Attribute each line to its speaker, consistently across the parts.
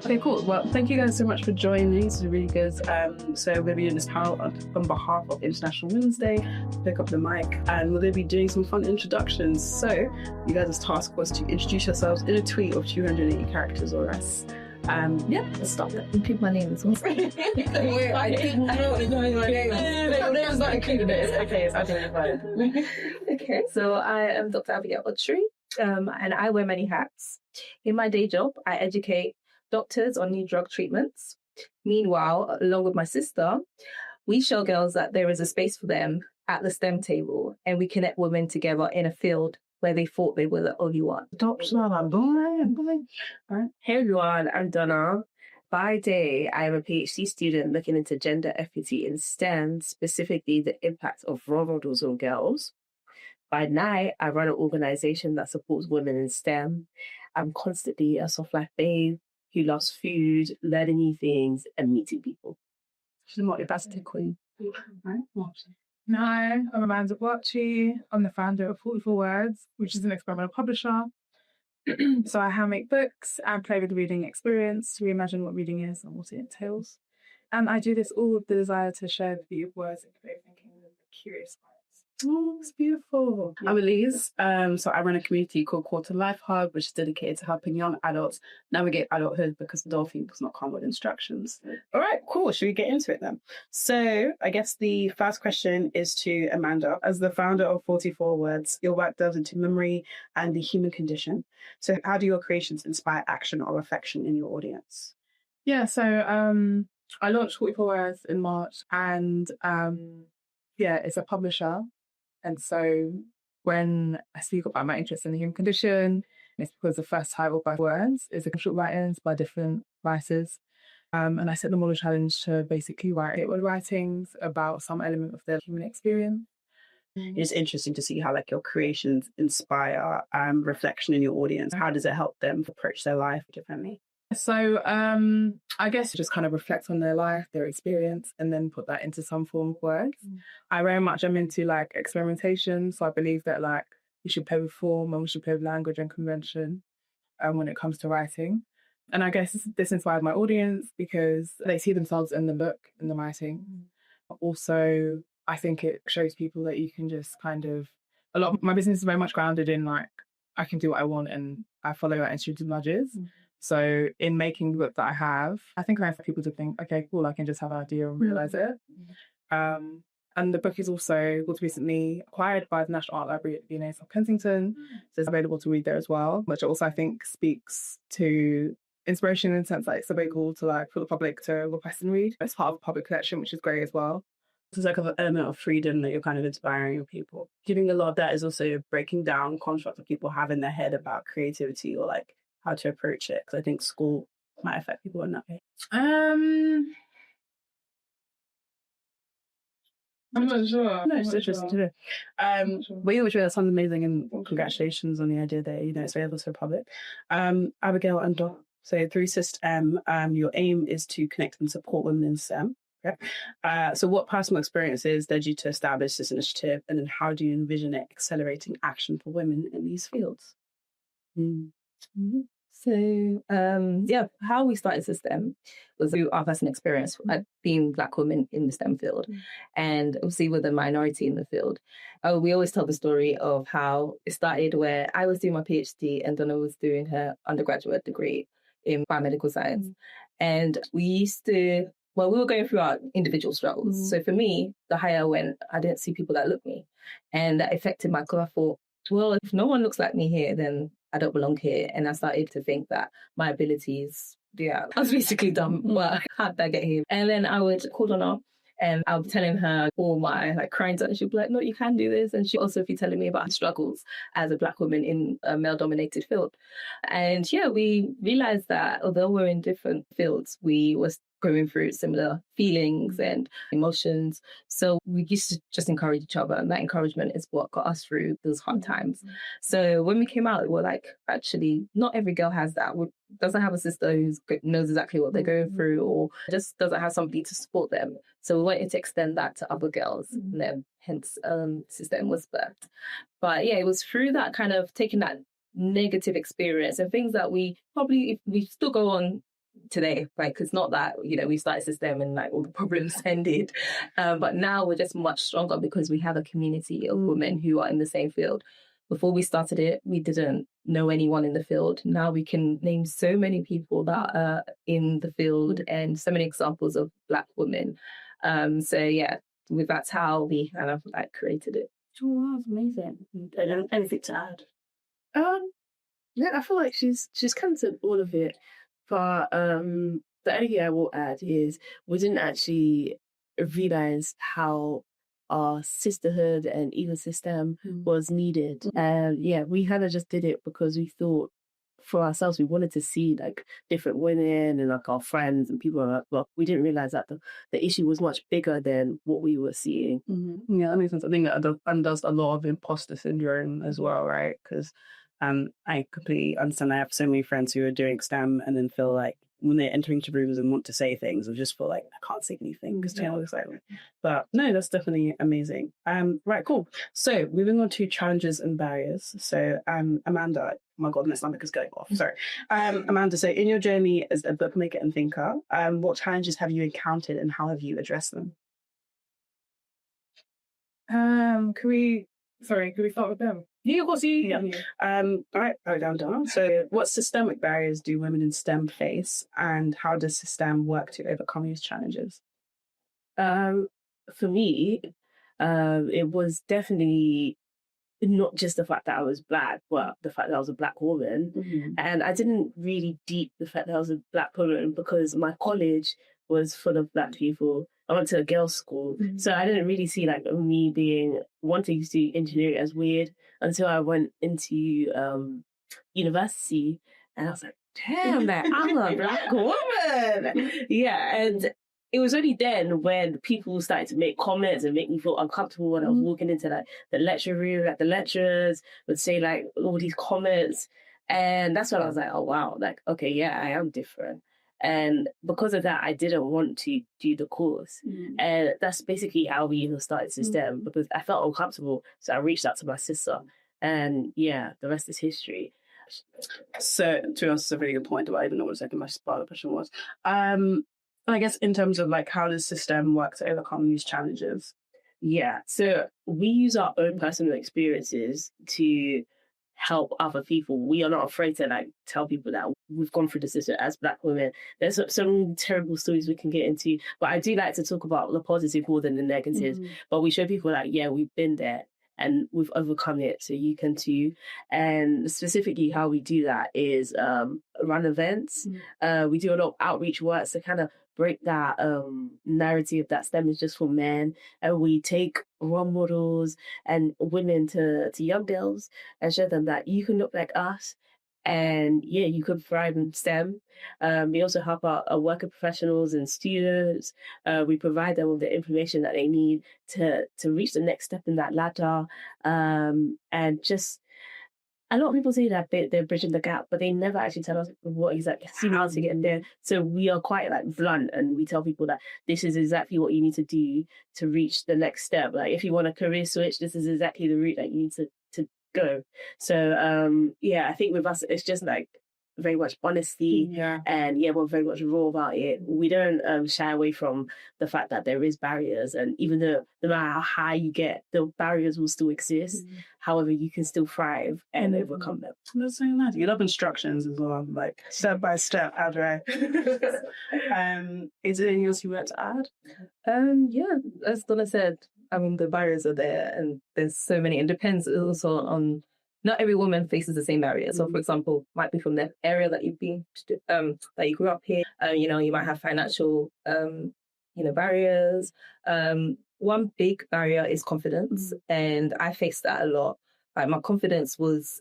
Speaker 1: Okay, cool. Well, thank you guys so much for joining. This is really good. So we're going to be doing this panel on behalf of International Women's Day. Pick up the mic, and we're going to be doing some fun introductions. So you guys' task was to introduce yourselves in a tweet of 280 characters or less. Let's start.
Speaker 2: Repeat my name as well.
Speaker 1: Wait, I didn't know my name. Your name's not included in it. It's okay, it's absolutely fine.
Speaker 2: Okay, so I am Dr. Abigail Otchere, and I wear many hats. In my day job, I educate doctors on new drug treatments. Meanwhile, along with my sister, we show girls that there is a space for them at the STEM table, and we connect women together in a field where they thought they were the only one.
Speaker 3: Hey everyone, I'm Donna. By day, I am a PhD student looking into gender equity in STEM, specifically the impact of role models on girls. By night, I run an organization that supports women in STEM. I'm constantly a soft life babe who loves food, learning new things, and meeting people.
Speaker 1: She's a multifaceted queen.
Speaker 4: No, I'm Amanda Boachie. I'm the founder of 44 Words, which is an experimental publisher. So I handmake books and play with the reading experience to reimagine what reading is and what it entails. And I do this all with the desire to share the beauty of words and creative thinking with curious minds.
Speaker 1: Oh, it's beautiful. I'm Elise. So I run a community called Quarter Life Hub, which is dedicated to helping young adults navigate adulthood because adulting does not come with instructions. All right, cool. Should we get into it then? So I guess the first question is to Amanda. As the founder of 44 Words, your work delves into memory and the human condition. So how do your creations inspire action or reflection in your audience?
Speaker 4: Yeah, so I launched 44 Words in March, and it's a publisher. And so when I speak about my interest in the human condition, it's because the first title by Words is a short writings by different writers. And I set them all a challenge to basically write it with writings about some element of their human experience.
Speaker 1: It's interesting to see how your creations inspire reflection in your audience. How does it help them approach their life differently?
Speaker 4: So I guess just kind of reflect on their life, their experience, and then put that into some form of words. I very much am into experimentation. So I believe that we should play with form and we should play with language and convention when it comes to writing. And I guess this inspired my audience because they see themselves in the book, in the writing. Also, I think it shows people that you can just a lot of my business is very much grounded in I can do what I want and I follow our intuitive nudges. So in making the book that I have, I think I have people to think, okay, cool, I can just have an idea and realise it. And the book is also was recently acquired by the National Art Library at the V&A of Kensington. So it's available to read there as well, which also I think speaks to inspiration in the sense that it's very cool to for the public to request and read. It's part of a public collection, which is great as well.
Speaker 1: There's an element of freedom that you're kind of inspiring your people. Giving a lot of that is also breaking down constructs that people have in their head about creativity or how to approach it. Because I think school might affect people in that way.
Speaker 4: I'm not sure.
Speaker 1: No, it's interesting to know. That sounds amazing, and congratulations on the idea that it's available to the public. Abigail and Donna. So through System, your aim is to connect and support women in STEM. Okay. So what personal experiences led you to establish this initiative, and then how do you envision it accelerating action for women in these fields?
Speaker 2: So, how we started STEM was through our personal experience, being Black women in the STEM field, and obviously with a minority in the field. We always tell the story of how it started where I was doing my PhD and Donna was doing her undergraduate degree in biomedical science. And we used to, we were going through our individual struggles. So for me, the higher I went, I didn't see people that looked me. And that affected my career. I thought, well, if no one looks like me here, then I don't belong here. And I started to think that my abilities, I was basically dumb. Well, how did I get here? And then I would call Donna and I was telling her all my crimes, and she'd be like, no, you can do this. And she also be telling me about her struggles as a Black woman in a male-dominated field. And we realized that although we're in different fields, we were going through similar feelings and emotions. So we used to just encourage each other, and that encouragement is what got us through those hard times. So when we came out, we're actually, not every girl has that. Doesn't have a sister who knows exactly what they're going through, or just doesn't have somebody to support them. So we wanted to extend that to other girls, and then hence System was birthed. But it was through that kind of taking that negative experience and things that we probably, if we still go on today. Like, it's not that, we started STEM and like all the problems ended. But now we're just much stronger because we have a community of women who are in the same field. Before we started it, we didn't know anyone in the field. Now we can name so many people that are in the field and so many examples of Black women. That's how we kind of like created it.
Speaker 3: Oh, that's amazing. Anything to add? Yeah, I feel like she's kind of said all of it. But the only thing I will add is we didn't actually realize how our sisterhood and ecosystem was needed. And we kind of just did it because we thought for ourselves we wanted to see like different women and like our friends and people. But we didn't realize that the issue was much bigger than what we were seeing.
Speaker 1: Mm-hmm. Yeah, that makes sense. I think that undoes a lot of imposter syndrome as well, right? Because I completely understand. I have so many friends who are doing STEM and then feel like when they're entering into rooms and want to say things, or just feel like I can't say anything because they're excited. But no, that's definitely amazing. Right, cool. So moving on to challenges and barriers. So Amanda, oh my God, my stomach is going off. Sorry. Amanda, so in your journey as a bookmaker and thinker, what challenges have you encountered and how have you addressed them?
Speaker 4: Can we start with them?
Speaker 1: Yeah, of course. Yeah. All right, down. So what systemic barriers do women in STEM face and how does the STEM work to overcome these challenges?
Speaker 3: For me, it was definitely not just the fact that I was Black, but the fact that I was a Black woman. Mm-hmm. And I didn't really deep the fact that I was a Black woman because my college was full of Black people. I went to a girls' school, so I didn't really see like me wanting to do engineering as weird until I went into university, and I was like, "Damn, man, I'm a Black woman." Yeah, and it was only then when people started to make comments and make me feel uncomfortable when I was walking into like the lecture room, like the lecturers would say like all these comments, and that's when I was like, "Oh wow, like okay, yeah, I am different." And because of that, I didn't want to do the course. And that's basically how we even started STEM because I felt uncomfortable. So I reached out to my sister. And yeah, the rest is history.
Speaker 1: So to be honest, it's a really good point. I even know what the second part of the question was. I guess in terms of like how does STEM work to overcome these challenges?
Speaker 3: Yeah, so we use our own personal experiences to help other people. We are not afraid to like tell people that we've gone through the system as Black women. There's some terrible stories we can get into, but I do like to talk about the positive more than the negatives. But we show people like, yeah, we've been there and we've overcome it, so you can too. And specifically how we do that is run events. We do a lot of outreach work to kind of break that narrative that STEM is just for men, and we take role models and women to young girls and show them that you can look like us and yeah, you could thrive in STEM. We also help our working professionals and students. We provide them with the information that they need to reach the next step in that ladder. And just a lot of people say that they're bridging the gap, but they never actually tell us what exactly how to get there. So we are quite like blunt, and we tell people that this is exactly what you need to do to reach the next step. Like if you want a career switch, this is exactly the route that you need to go. So yeah, I think with us it's just like very much honesty, and yeah, we're very much raw about it. We don't shy away from the fact that there is barriers, and even though no matter how high you get, the barriers will still exist. However, you can still thrive and overcome them.
Speaker 1: That's so nice. You love instructions as well, like step by step. How do I? Is there anything else you want to add?
Speaker 2: Yeah, as Donna said, I mean the barriers are there, and there's so many. It depends also on. Not every woman faces the same barrier. So, for example, might be from the area that you've been, that you grew up here. You might have financial, barriers. One big barrier is confidence, and I faced that a lot. Like my confidence was,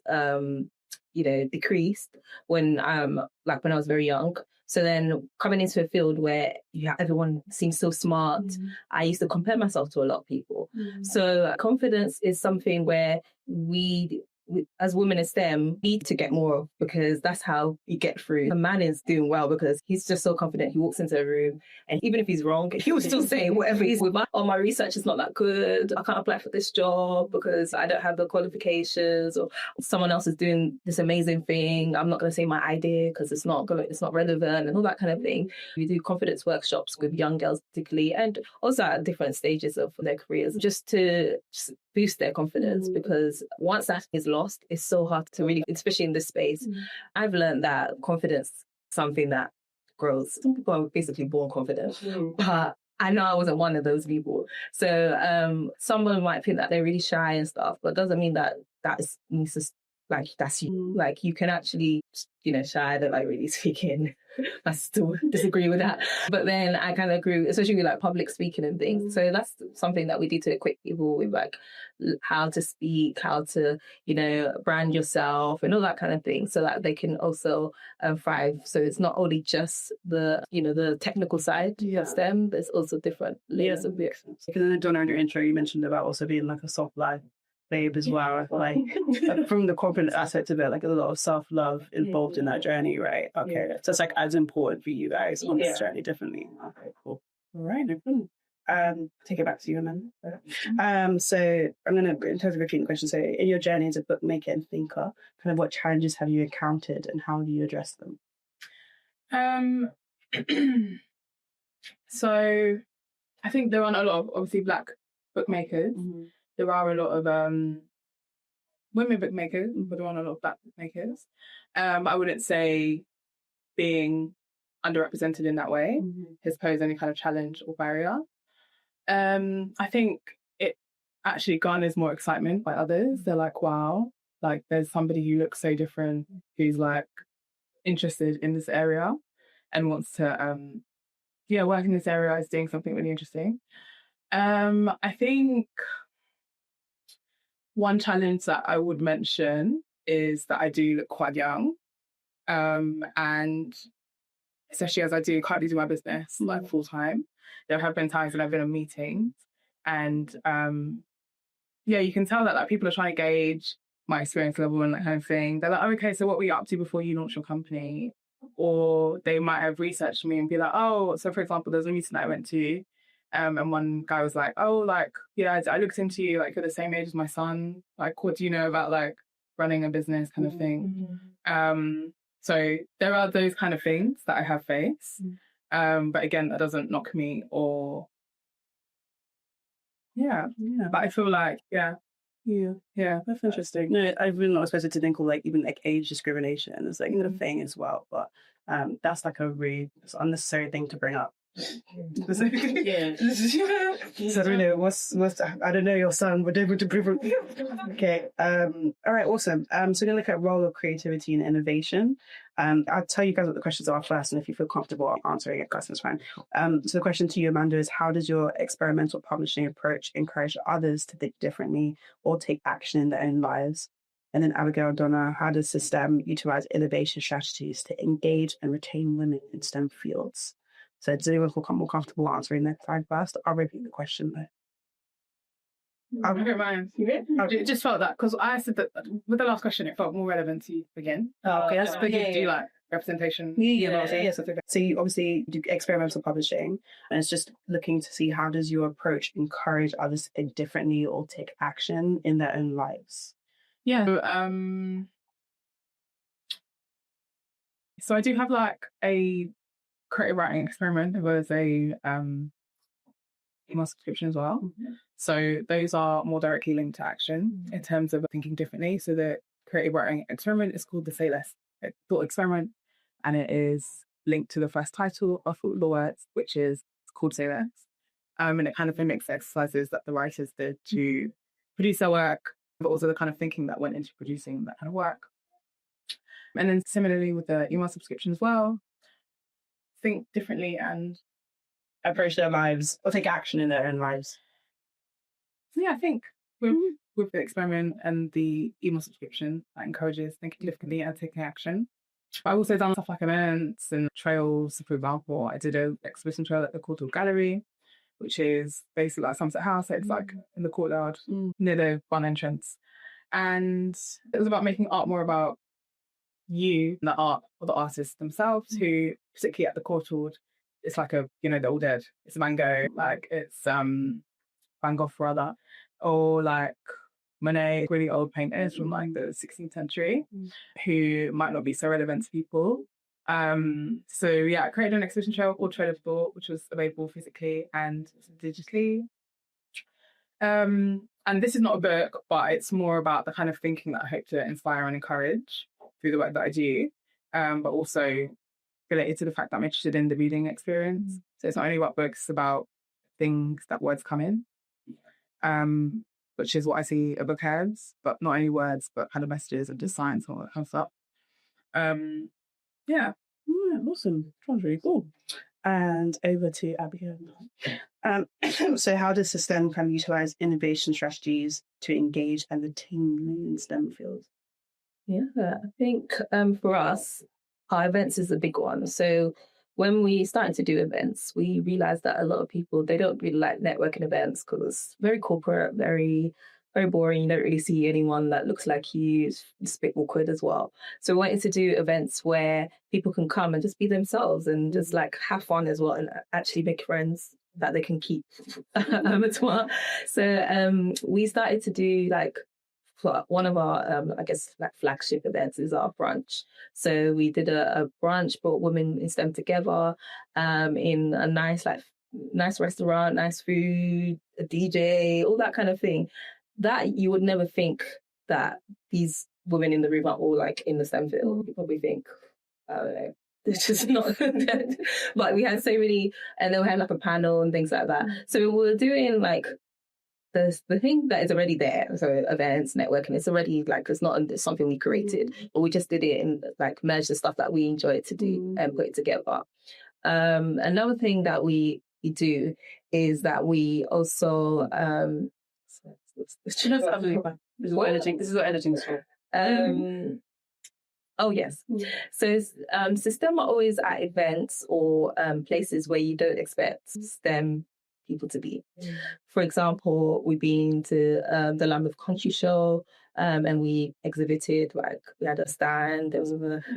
Speaker 2: decreased when I was very young. So then coming into a field where everyone seems so smart, I used to compare myself to a lot of people. So confidence is something where we as women in STEM need to get more of, because that's how you get through. A man is doing well because he's just so confident. He walks into a room and even if he's wrong, he will still say whatever he's with. My research is not that good. I can't apply for this job because I don't have the qualifications, or someone else is doing this amazing thing. I'm not going to say my idea because it's not relevant, and all that kind of thing. We do confidence workshops with young girls particularly, and also at different stages of their careers, just to boost their confidence, because once that is lost, it's so hard to really, especially in this space. I've learned that confidence is something that grows. Some people are basically born confident, but I know I wasn't one of those people. So someone might think that they're really shy and stuff, but it doesn't mean that means to, like, that's you. Like, you can actually, shy, I don't like really speaking. I still disagree with that. But then I kind of agree, especially with like public speaking and things. So that's something that we do to equip people with, like, how to speak, how to, brand yourself and all that kind of thing, so that they can also thrive. So it's not only just the, the technical side of STEM, there's also different layers of it.
Speaker 1: Because then, Donna, in your intro, you mentioned about also being like a soft life babe as well, like from the corporate aspect of it, like a lot of self-love involved in that journey, right? Okay, so it's like as important for you guys on this journey, definitely. Okay, cool. All right, no problem. Take it back to you, Amanda. So I'm gonna, in terms of repeating the question, so in your journey as a bookmaker and thinker, kind of what challenges have you encountered and how do you address them?
Speaker 4: So I think there aren't a lot of obviously Black bookmakers. There are a lot of women bookmakers, but there aren't a lot of Black bookmakers. I wouldn't say being underrepresented in that way has posed any kind of challenge or barrier. I think it actually garners more excitement by others. They're like, wow, like there's somebody who looks so different who's like interested in this area and wants to work in this area, is doing something really interesting. I think one challenge that I would mention is that I do look quite young. And especially as I do currently do my business like full time, there have been times when I've been in meetings and you can tell that like people are trying to gauge my experience level and that kind of thing. They're like, oh, okay, so what were you up to before you launched your company? Or they might have researched me and be like, oh, so for example, there's a meeting that I went to and one guy was like, oh, like, yeah, I looked into you, like, you're the same age as my son. Like, what do you know about, like, running a business kind of thing? So there are those kind of things that I have faced. But again, that doesn't knock me or... Yeah. But I feel like, Yeah, that's interesting.
Speaker 1: No, I've really not expected to think of like even like age discrimination is like a thing as well, but that's like a really unnecessary thing to bring up. So I don't know what's I don't know your son would able to prove it. Okay. All right, awesome. So we're gonna look at role of creativity and innovation. I'll tell you guys what the questions are first, and if you feel comfortable answering it, that's fine. So the question to you, Amanda, is how does your experimental publishing approach encourage others to think differently or take action in their own lives? And then Abigail, Donna, how does the STEM utilize innovation strategies to engage and retain women in STEM fields? So does anyone feel more comfortable answering that side first? I'll repeat the question though.
Speaker 4: I don't mind. It just felt that, because I said that with the last question, it felt more relevant to you again.
Speaker 1: Okay, that's
Speaker 4: but you do like representation.
Speaker 1: Yes. So you obviously do experimental publishing, and it's just looking to see how does your approach encourage others to think differently or take action in their own lives?
Speaker 4: Yeah. So I do have like a creative writing experiment as well as a email subscription as well. So those are more directly linked to action in terms of thinking differently. So the creative writing experiment is called the Say Less Thought Experiment, and it is linked to the first title of the words, which is called Say Less. And it kind of mimics the exercises that the writers did to produce their work, but also the kind of thinking that went into producing that kind of work. And then similarly with the email subscription as well, think differently and
Speaker 1: approach their lives or take action in their own lives.
Speaker 4: So yeah, I think with the experiment and the email subscription, that encourages thinking differently and taking action. I've also done stuff like events and trails. For example, I did an exhibition trail at the Courtauld Gallery, which is basically like Somerset House. It's like in the courtyard near the barn entrance. And it was about making art more about you, the art, or the artists themselves, who, particularly at the Courtauld, it's like they're all dead. It's a Van Gogh, like it's Van Gogh rather, or like Monet, really old painters from like the 16th century, who might not be so relevant to people. So yeah, I created an exhibition trail called Trail of Thought, which was available physically and digitally. And this is not a book, but it's more about the kind of thinking that I hope to inspire and encourage through the work that I do, but also related to the fact that I'm interested in the reading experience. So it's not only about books, it's about things that words come in, which is what I see a book as, but not only words, but kind of messages and just science and all that kind of stuff. Yeah.
Speaker 1: Awesome. Sounds really cool. And over to Abigail. So how does the STEM kind of utilise innovation strategies to engage and retain in STEM fields?
Speaker 2: Yeah, I think for us, our events is a big one. So when we started to do events, we realised that a lot of people, they don't really like networking events because it's very corporate, very boring. You don't really see anyone that looks like you. It's a bit awkward as well. So we wanted to do events where people can come and just be themselves and just like have fun as well and actually make friends that they can keep as well. So we started to do like one of our, I guess, like flagship events is our brunch. So we did a brunch, brought women in STEM together in a nice restaurant, nice food, a DJ, all that kind of thing. That you would never think that these women in the room are all like in the STEM field. You probably think, I don't know, they're just not. But we had so many, and then we had like a panel and things like that. So we were doing like the thing that is already there. So events, networking, it's already like, it's not something we created, but we just did it and like merged the stuff that we enjoy to do and put it together. Another thing that we do is that we also
Speaker 1: This is what editing is for.
Speaker 2: Oh yes. So STEM are always at events or places where you don't expect STEM people to be. For example, we've been to the Lambeth Country Show, and we exhibited, like we had a stand. There was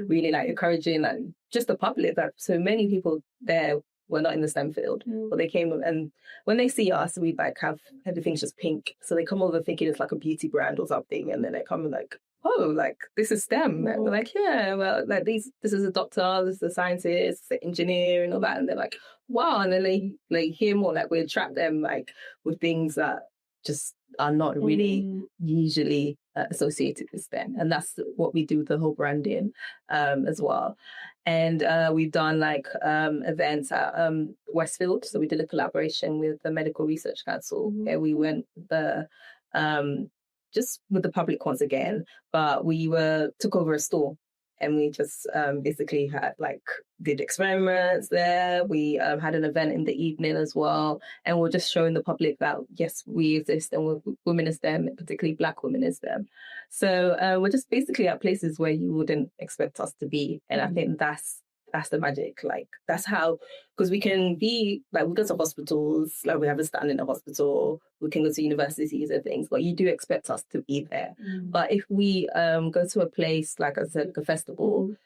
Speaker 2: really like encouraging, like just the public. That so many people there were not in the STEM field, but they came, and when they see us, we like have everything's just pink. So they come over thinking it's like a beauty brand or something, and then they come and like, oh, like this is STEM. And we're like, yeah, well, like this is a doctor, this is a scientist, the engineer, and all that. And they're like, wow. And then they hear more, like we attract them like with things that just are not really usually associated with STEM. And that's what we do with the whole branding as well. And we've done like events at Westfield. So we did a collaboration with the Medical Research Council. And we went just with the public once again, but we took over a store and we just basically had did experiments there. We had an event in the evening as well, and we're just showing the public that yes, we exist and we're women in STEM, particularly Black women in STEM. So we're just basically at places where you wouldn't expect us to be, and I think that's the magic. Like that's how, because we can be like, we go to hospitals, like we have a stand in a hospital, we can go to universities and things, but you do expect us to be there. But if we go to a place, like I said, like a festival,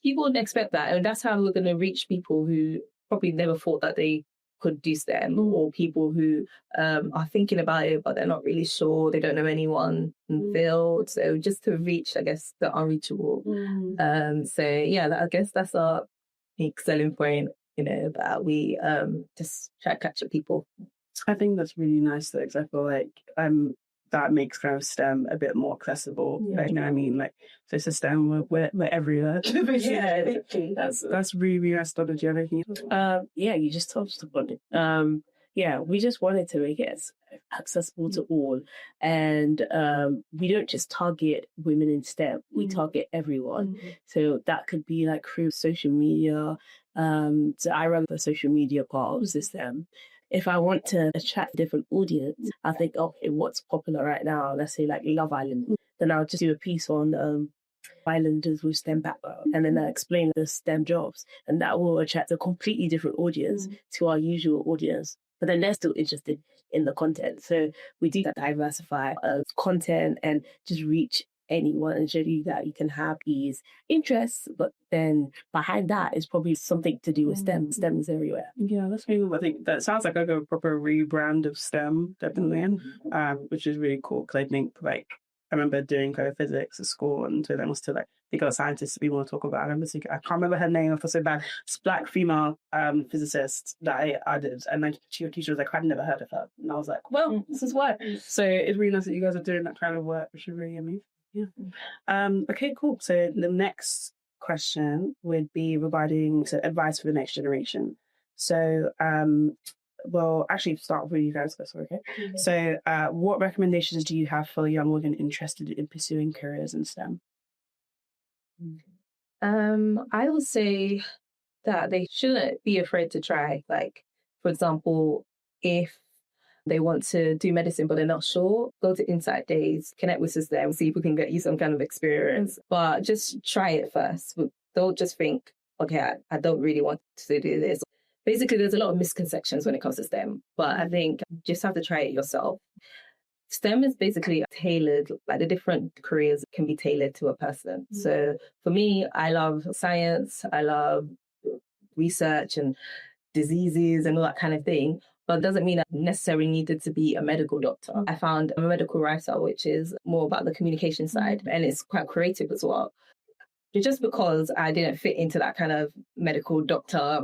Speaker 2: people wouldn't expect that. And that's how we're going to reach people who probably never thought that they could do STEM, or people who are thinking about it, but they're not really sure. They don't know anyone in the field. So just to reach, I guess, the unreachable. So yeah, I guess that's our big selling point, that we just try to capture people.
Speaker 1: I think that's really nice though, because I feel like that makes kind of STEM a bit more accessible.
Speaker 2: Yeah.
Speaker 1: You know what I mean? Like, so it's a STEM, we're everywhere.
Speaker 2: Yeah,
Speaker 1: that's really, really nice. Donna, do you have anything?
Speaker 3: Yeah, you just touched upon it. Yeah, we just wanted to make it accessible to all. And we don't just target women in STEM, we target everyone. So that could be like through social media. So I run the social media part of STEM. If I want to attract a different audience, I think, okay, what's popular right now? Let's say like Love Island. Then I'll just do a piece on islanders with STEM background, and then I explain the STEM jobs, and that will attract a completely different audience to our usual audience. But then they're still interested in the content. So we do diversify content and just reach anyone and show you that you can have these interests, but then behind that is probably something to do with STEM. STEM is everywhere.
Speaker 1: Yeah, that's really cool. I think that sounds like a proper rebrand of STEM, definitely, which is really cool because I think like I remember doing kind of physics at school, and so that was to like think of scientists we want to talk about. I remember thinking, I can't remember her name. I feel so bad. It's a black female physicist that I did, and my teacher was like, I'd never heard of her, and I was like, well, this is why. So it's really nice that you guys are doing that kind of work, which is really amazing. Yeah. Okay, cool. So the next question would be regarding advice for the next generation. So, well, actually, start with you guys. That's okay. Mm-hmm. So, what recommendations do you have for young women interested in pursuing careers in STEM?
Speaker 2: I would say that they shouldn't be afraid to try. Like, for example, if they want to do medicine but they're not sure, go to Insight Days, connect with them, see if we can get you some kind of experience. But just try it first. Don't just think, okay, I don't really want to do this. Basically, there's a lot of misconceptions when it comes to STEM, but I think you just have to try it yourself. STEM is basically tailored, like the different careers can be tailored to a person. Mm-hmm. So for me, I love science, I love research and diseases and all that kind of thing. But it doesn't mean I necessarily needed to be a medical doctor. I found a medical writer, which is more about the communication side, and it's quite creative as well. Just because I didn't fit into that kind of medical doctor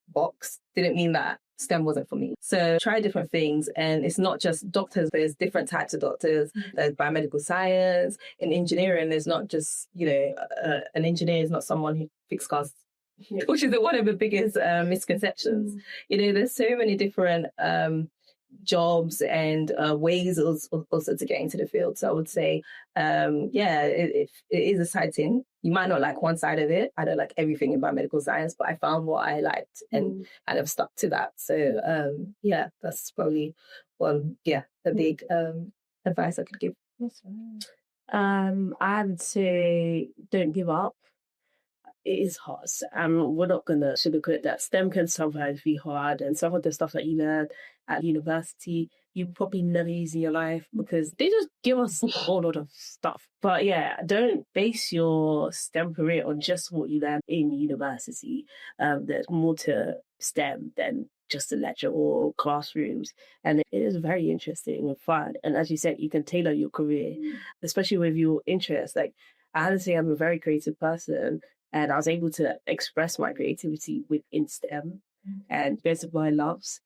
Speaker 2: box didn't mean that STEM wasn't for me. So try different things, and it's not just doctors. There's different types of doctors. There's biomedical science. In engineering, there's not just, an engineer is not someone who fixes cars, which is one of the biggest misconceptions. There's so many different jobs and ways also to get into the field. So I would say, it is exciting. You might not like one side of it. I don't like everything in biomedical science, but I found what I liked and kind of stuck to that. So that's probably a big advice I could give.
Speaker 3: I would say don't give up. It is hard. We're not going to sugarcoat that. STEM can sometimes be hard, and some of the stuff that you learn at university, you probably never use in your life because they just give us a whole lot of stuff. But yeah, don't base your STEM career on just what you learn in university. There's more to STEM than just a lecture or classrooms. And it is very interesting and fun. And as you said, you can tailor your career, especially with your interests. Like, I had to say I'm a very creative person, and I was able to express my creativity within STEM and bits of my loves.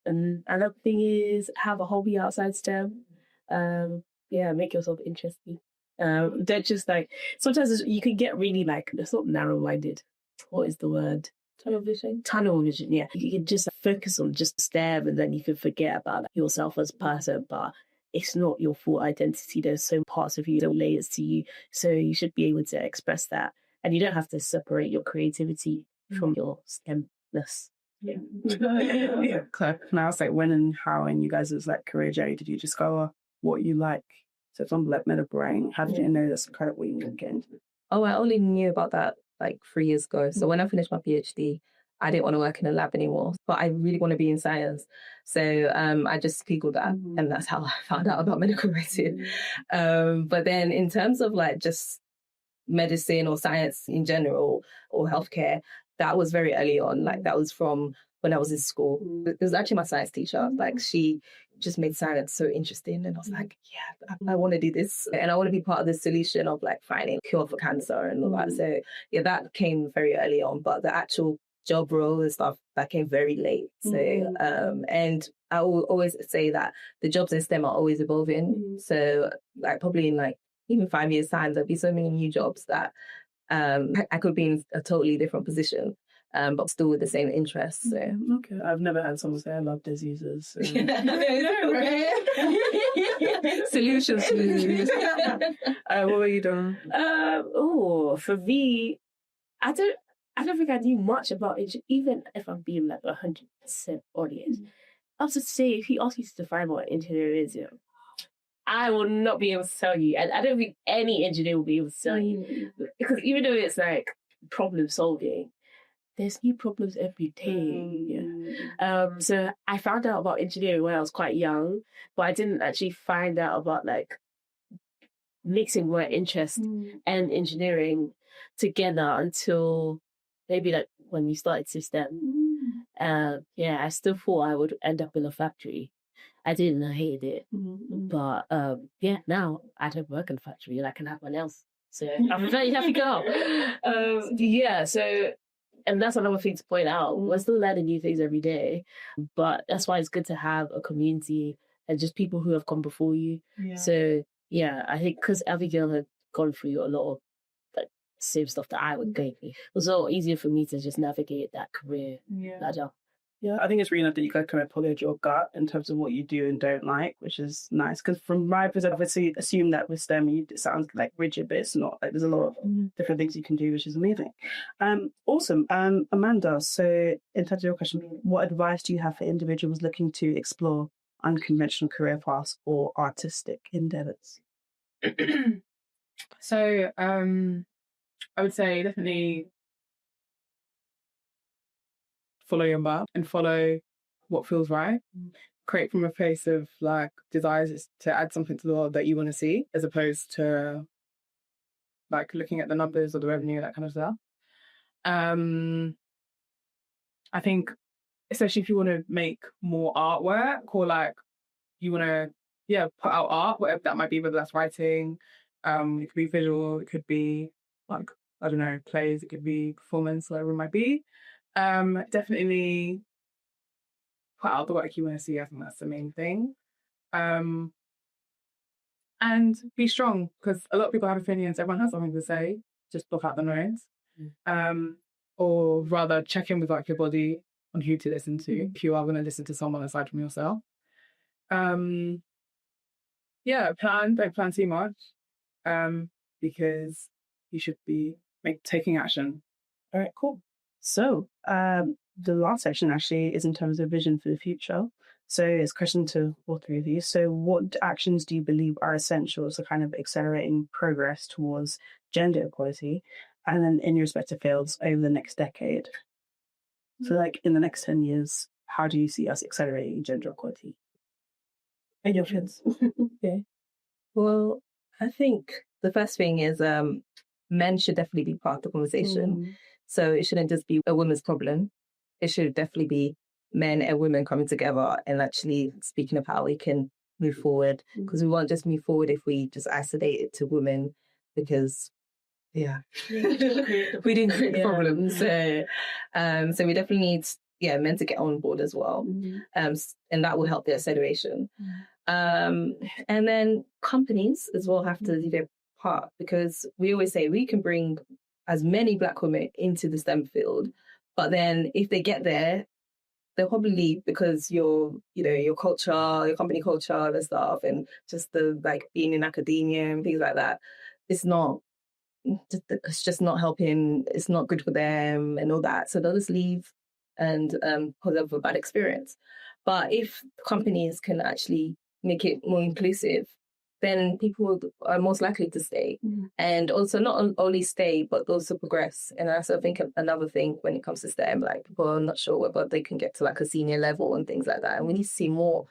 Speaker 3: And another thing is have a hobby outside STEM. Make yourself interesting. Don't just sometimes you can get really it's not narrow-minded. What is the word?
Speaker 2: Tunnel vision.
Speaker 3: Tunnel vision, yeah. You can just focus on just STEM, and then you can forget about yourself as a person, but it's not your full identity. There's so parts of you, there are layers to you. So you should be able to express that. And you don't have to separate your creativity from your STEMness.
Speaker 1: Yeah. Claire, can I ask when and how in you guys' career journey did you discover what you like? So something like medical writing, how did you know that's kind of what you were getting into?
Speaker 2: Oh, I only knew about that 3 years ago. So when I finished my PhD, I didn't want to work in a lab anymore, but I really want to be in science. So I just Googled that, and that's how I found out about medical writing. But then in terms of just medicine or science in general or healthcare, that was very early on. That was from when I was in school. It was actually my science teacher. She just made science so interesting, and I was like, yeah, I want to do this, and I want to be part of the solution of finding a cure for cancer and all that. So yeah, that came very early on, but the actual job role and stuff that came very late. So and I will always say that the jobs in STEM are always evolving. So probably in even 5 years' time, there'll be so many new jobs that I could be in a totally different position, but still with the same interests. So.
Speaker 1: Okay. I've never had someone say I love diseases. So.
Speaker 2: Solutions.
Speaker 1: What were you doing?
Speaker 3: For me, I don't think I knew much about it, even if I'm being 100% honest. I was to say, if you ask me to define what engineer is, I will not be able to tell you. And I don't think any engineer will be able to tell you. Because even though it's problem solving, there's new problems every day. So I found out about engineering when I was quite young, but I didn't actually find out about like mixing my interest and engineering together until maybe like when we started system. I still thought I would end up in a factory. I didn't, I hated it. But now I don't work in a factory and I can have one else. So I'm a very happy girl. And that's another thing to point out. We're still learning new things every day. But that's why it's good to have a community and just people who have come before you. Yeah. So I think because Abigail had gone through a lot of like same stuff that I would go through, it was a lot easier for me to just navigate that career ladder.
Speaker 1: Yeah, I think it's really nice that you guys kind of follow your gut in terms of what you do and don't like, which is nice. Because from my perspective, obviously, assume that with STEM, it sounds like rigid, but it's not. Like, there's a lot of different things you can do, which is amazing. Awesome. Amanda, so in terms of your question, what advice do you have for individuals looking to explore unconventional career paths or artistic endeavours?
Speaker 4: So, I would say definitely follow your gut and follow what feels right. Create from a place of like desires to add something to the world that you want to see, as opposed to like looking at the numbers or the revenue, that kind of stuff. I think, especially if you want to make more artwork or like you want to put out art, whatever that might be, whether that's writing, it could be visual, it could be like, I don't know, plays, it could be performance, whatever it might be. Definitely put out the work you want to see. I think that's the main thing. And be strong, because a lot of people have opinions. Everyone has something to say. Just block out the noise. Or rather check in with like your body on who to listen to if you are going to listen to someone aside from yourself. Don't plan too much, because you should be taking action.
Speaker 1: All right, cool. So the last section actually is in terms of vision for the future. So it's a question to all three of you. So what actions do you believe are essential to kind of accelerating progress towards gender equality, and then in your respective fields over the next decade? So like in the next 10 years, how do you see us accelerating gender equality in your fields?
Speaker 2: Okay. Well, I think the first thing is men should definitely be part of the conversation. So it shouldn't just be a woman's problem. It should definitely be men and women coming together and actually speaking of how we can move forward. Because we won't just move forward if we just isolate it to women, because we didn't create the problem. So we definitely need men to get on board as well. And that will help the acceleration. And then companies as well have to do their part, because we always say we can bring as many Black women into the STEM field, but then if they get there, they'll probably, because your culture, your company culture and stuff, and just the like being in academia and things like that, it's just not helping. It's not good for them and all that. So they'll just leave and because of a bad experience. But if companies can actually make it more inclusive, then people are most likely to stay. And also not only stay, but also progress. And I also think another thing when it comes to STEM, like people are not sure whether they can get to like a senior level and things like that. And we need to see more,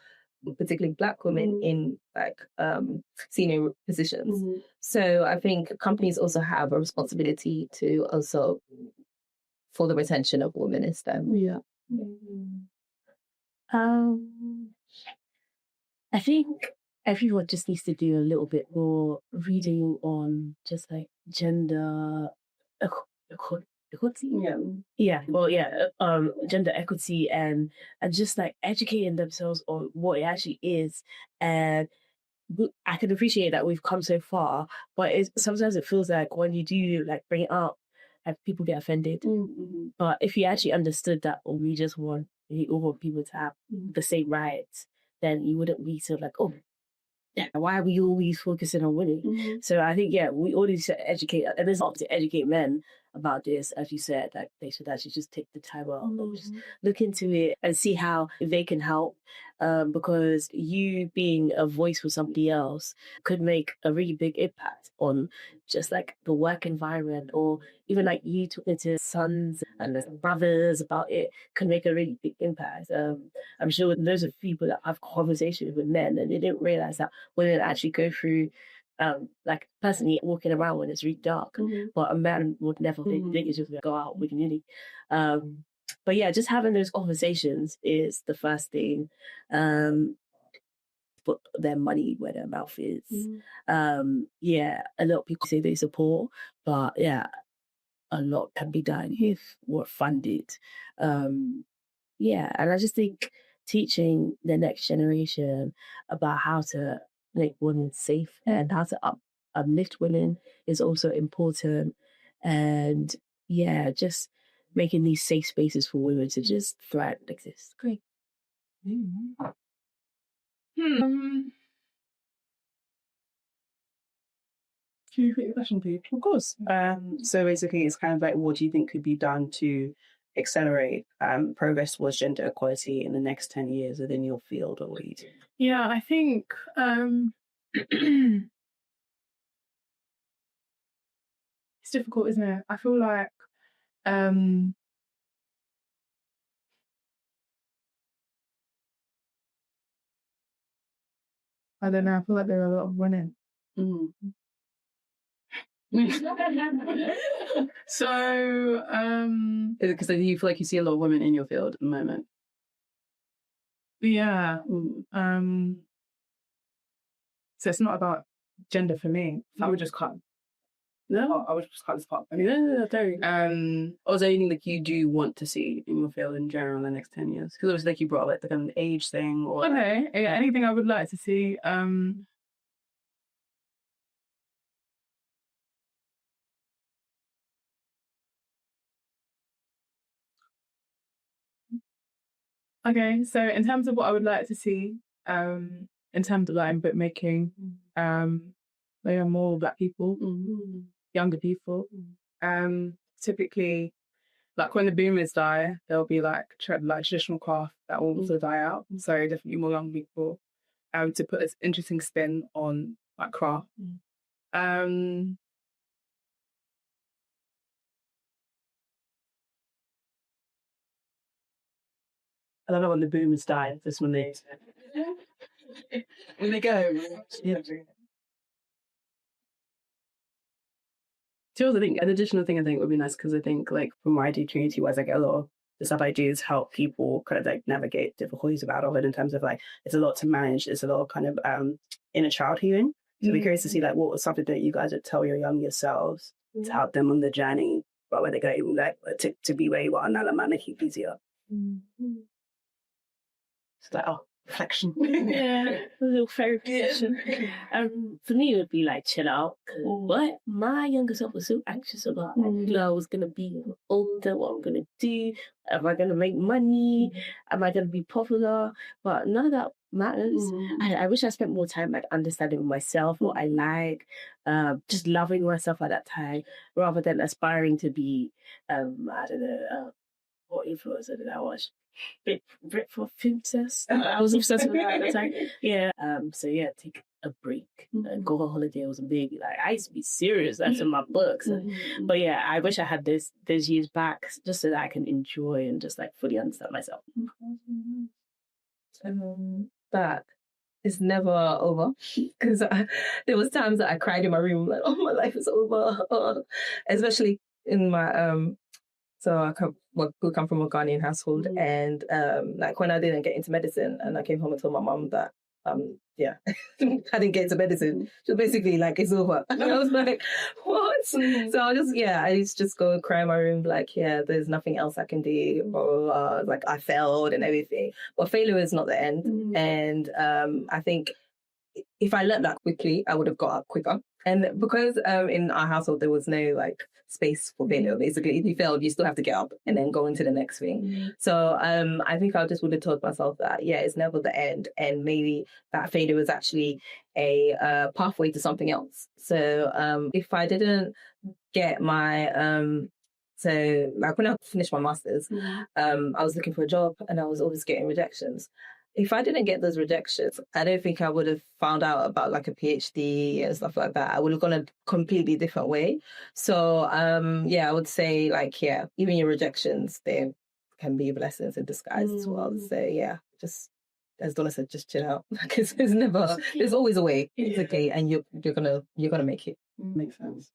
Speaker 2: particularly Black women in like senior positions. So I think companies also have a responsibility to also for the retention of women in STEM.
Speaker 3: I think everyone just needs to do a little bit more reading on just like gender equality. Gender equity and just like educating themselves on what it actually is. And I can appreciate that we've come so far, but sometimes it feels like when you do like bring it up, like people get offended. But if you actually understood that, or we all want people to have the same rights, then you wouldn't be so like, why are we always focusing on winning? So I think, we all need to educate, and it's not to educate men about this, as you said, that they should actually just take the time out and just look into it and see how they can help. Because you being a voice for somebody else could make a really big impact on just like the work environment, or even like you talking to sons and brothers about it could make a really big impact. I'm sure there's a few people that have conversations with men and they didn't realize that women actually go through like personally walking around when it's really dark, but a man would never think it's just gonna go out with uni. But yeah, just having those conversations is the first thing. Put their money where their mouth is. Yeah, a lot of people say they support, but yeah, a lot can be done if we're funded. Yeah, and I just think teaching the next generation about how to make women safe and how to uplift women is also important. And yeah, just making these safe spaces for women to just thrive and exist. Great.
Speaker 1: Can you repeat the question, please? Of course. So basically, it's kind of like, what do you think could be done to accelerate progress towards gender equality in the next 10 years within your field or what you do?
Speaker 4: Yeah, I think it's difficult, isn't it? I feel like I don't know, I feel like there are a lot of women. So
Speaker 1: because you feel like you see a lot of women in your field at the moment.
Speaker 4: Yeah. So it's not about gender for me. I would just cut.
Speaker 1: No,
Speaker 4: I would just cut this part.
Speaker 1: No, don't. Or is there anything like you do want to see in your field in general in the next 10 years? Because obviously, like you brought up like the kind of age thing, or
Speaker 4: okay, yeah, anything I would like to see. Okay, so in terms of what I would like to see, in terms of like bookmaking, there are more Black people, younger people. Typically, like when the boomers die, there'll be like traditional craft that will also die out. So definitely more young people to put this interesting spin on like craft.
Speaker 1: I don't know when the boomers die. This when they go. Yeah. So I think an additional thing I think would be nice, because I think like from what I do community wise, I get a lot of the stuff I do is help people kind of like navigate difficulties about all of it, in terms of like it's a lot to manage, it's a lot of kind of inner child healing. So I'd be curious to see like what was something that you guys would tell your young yourselves to help them on the journey, but where they go like to be where you are now, like make it easier. It's like reflection.
Speaker 3: Yeah, a little therapy session. For me, it would be like chill out. But my younger self was so anxious about like, I was gonna be older, what I'm gonna do, am I gonna make money, am I gonna be popular? But none of that matters. I wish I spent more time like understanding myself, what I like, just loving myself at that time, rather than aspiring to be, I don't know, what influencer did I watch? Brit for Princess. I was obsessed with that at the time. Yeah. So yeah, take a break, go on holiday. I was big. Like I used to be serious. That's in my books. But yeah, I wish I had those years back, just so that I can enjoy and just like fully understand myself.
Speaker 2: That is never over, because there was times that I cried in my room like, oh, my life is over. Especially in my so I come from a Ghanaian household, and like when I didn't get into medicine, and I came home and told my mum that I didn't get into medicine, she was basically like, it's over. And I was like, what? So I used to just go and cry in my room, like, yeah, there's nothing else I can do, blah, blah, blah. Like I failed and everything. But failure is not the end. And I think if I learned that quickly, I would have got up quicker. And because in our household, there was no like space for failure. Basically, if you failed, you still have to get up and then go into the next thing. So I think I just would have told myself that, yeah, it's never the end. And maybe that failure was actually a pathway to something else. So if I didn't get my So like when I finished my master's, I was looking for a job and I was always getting rejections. If I didn't get those rejections, I don't think I would have found out about like a PhD and stuff like that. I would have gone a completely different way. So yeah, I would say like, yeah, even your rejections, they can be blessings in disguise as well. So yeah, just as Donna said, just chill out. Because there's always a way. It's okay, and you're gonna make it.
Speaker 1: Makes sense.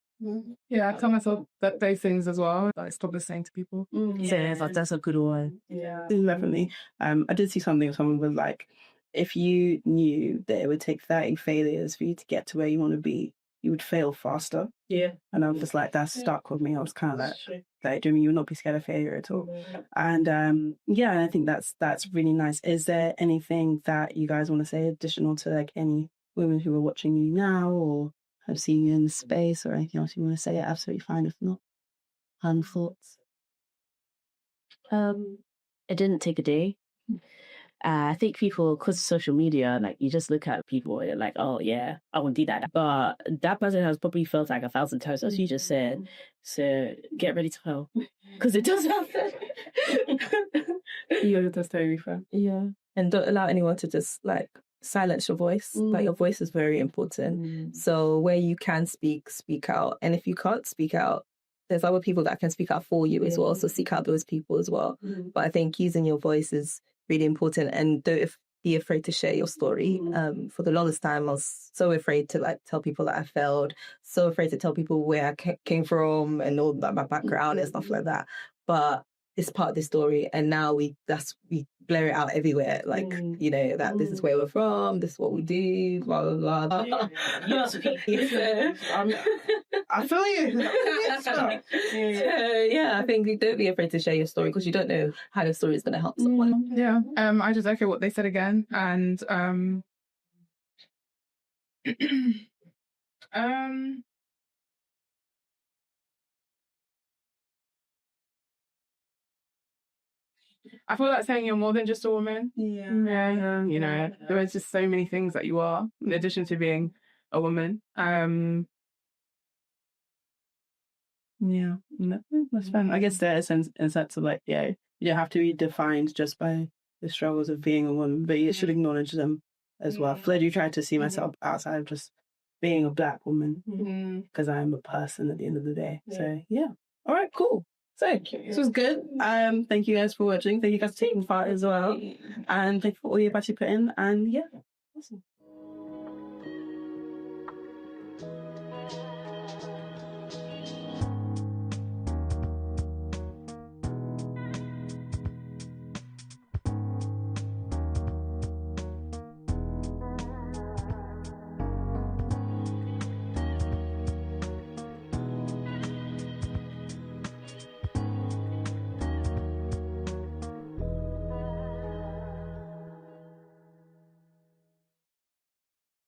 Speaker 4: Yeah, I tell myself those things as well. Like, stop listening to people.
Speaker 3: Yeah, that's a good one.
Speaker 1: Yeah, definitely. I did see something. Someone was like, if you knew that it would take 30 failures for you to get to where you want to be, you would fail faster.
Speaker 3: Yeah.
Speaker 1: And I was just like, that stuck with me. I was kind of like, do you mean you would not be scared of failure at all? And yeah, I think that's really nice. Is there anything that you guys want to say additional to like any women who are watching you now or have seen you in the space or anything else you want to say? Absolutely fine if not. Thoughts?
Speaker 3: It didn't take a day. I think people, because of social media, like you just look at people and you're like, oh yeah, I won't do that. But that person has probably felt like 1,000 times, as you just said. So get ready to fail, because it does happen.
Speaker 1: You're just totally fair.
Speaker 2: Yeah, and don't allow anyone to just like silence your voice. Like your voice is very important. So where you can speak out, and if you can't speak out, there's other people that can speak out for you as well. So seek out those people as well. But I think using your voice is really important, and don't be afraid to share your story. For the longest time, I was so afraid to like tell people that I failed, so afraid to tell people where I came from and all that, my background and stuff like that. But it's part of the story, and now we blare it out everywhere. Like you know that this is where we're from, this is what we do, blah blah blah.
Speaker 1: I feel you.
Speaker 2: Yeah, I think don't be afraid to share your story, because you don't know how your story is going to help someone.
Speaker 4: Yeah, I just echo what they said again, and I feel like saying you're more than just a woman. Yeah, you know, there is just so many things that you are, in addition to being a woman.
Speaker 1: Yeah, no, that's fine. I guess there is a sense of like, yeah, you don't have to be defined just by the struggles of being a woman, but you should acknowledge them as well. I do try to see myself outside of just being a Black woman, because I am a person at the end of the day. So yeah, all right, cool. So this was good. Thank you guys for watching. Thank you guys for taking part as well, and thank you for all you've actually put in. And yeah, awesome.